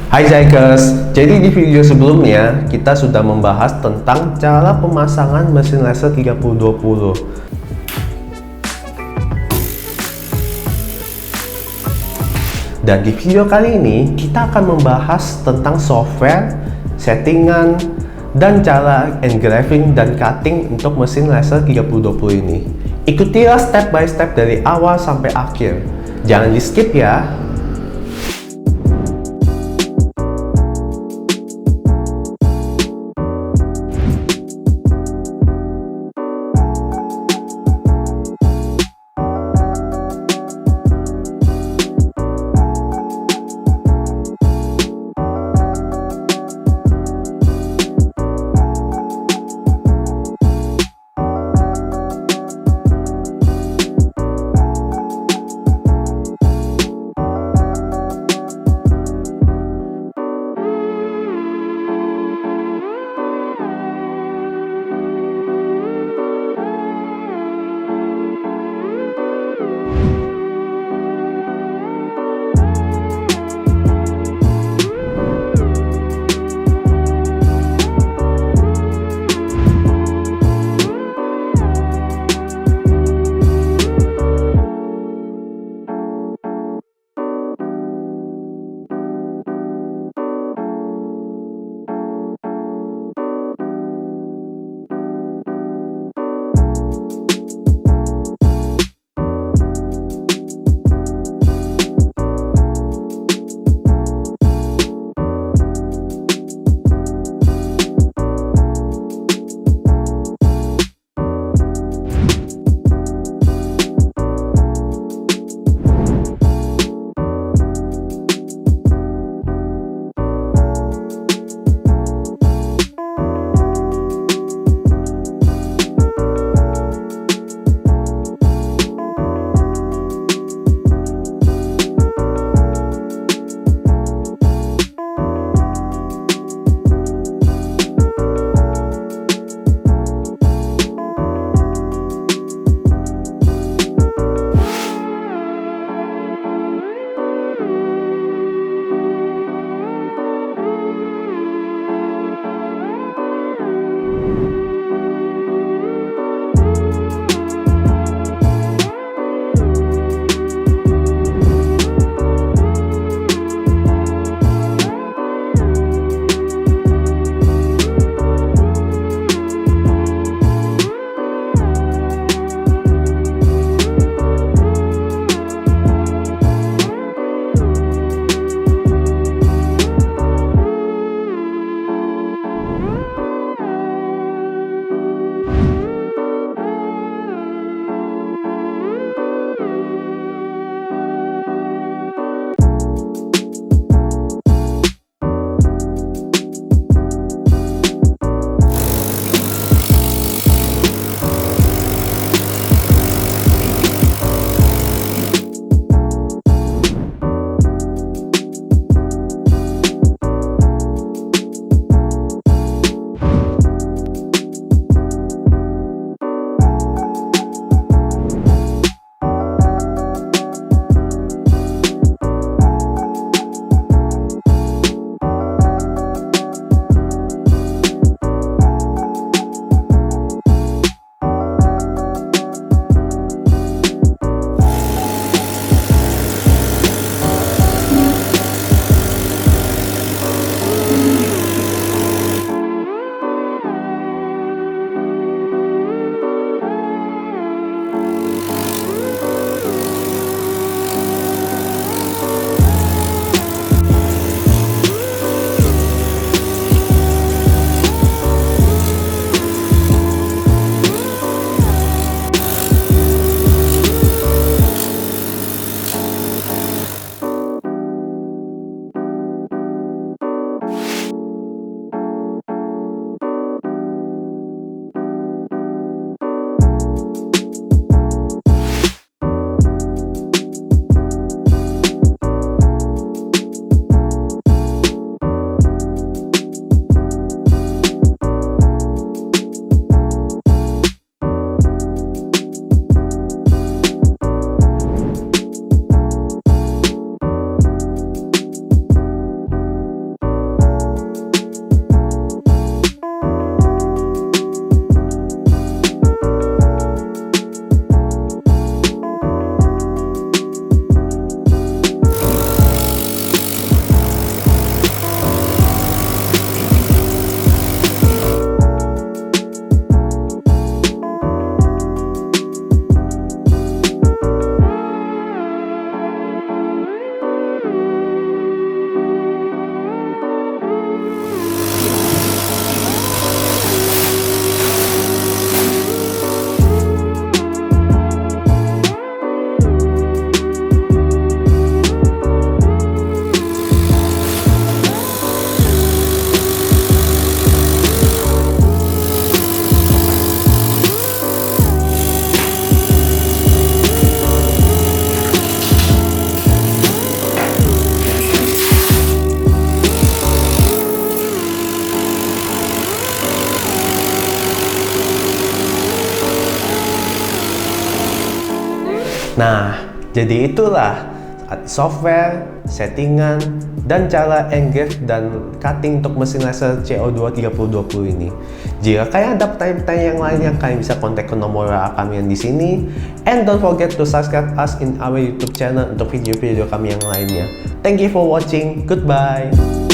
Hai Zykers, jadi di video sebelumnya kita sudah membahas tentang cara pemasangan mesin laser 3020. Dan di video kali ini kita akan membahas tentang software, settingan, dan cara engraving dan cutting untuk mesin laser 3020 ini. Ikutilah step by step dari awal sampai akhir. Jangan di skip ya. Nah, jadi itulah software, settingan, dan cara engrave dan cutting untuk mesin laser CO2 3020 ini. Jika kalian ada pertanyaan-pertanyaan yang lainnya, kalian bisa kontak ke nomor WA kami yang di sini. And don't forget to subscribe us in our YouTube channel untuk video-video kami yang lainnya. Thank you for watching. Goodbye.